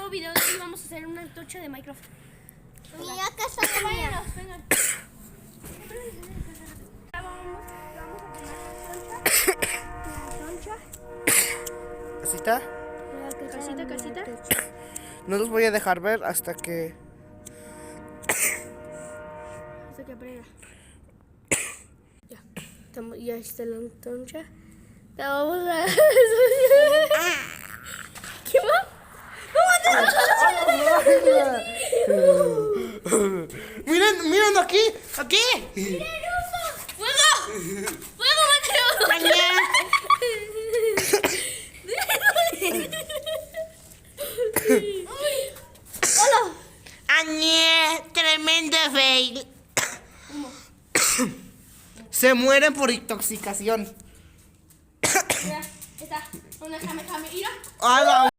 nuevo video y vamos a hacer una antorcha de Minecraft. Y acá está la mía. Vengan. Vamos a poner la antorcha. ¿Casita? Casita. No los voy a dejar ver hasta que... Hasta que aprenda. Ya está la antorcha. La vamos a... ¿Qué va? Miren aquí. ¡Fuego, Mateo! ¡Hola! ¡Añe! Tremendo fail. Se mueren por intoxicación. Mira, está. Una jame. Mira. ¡Hala!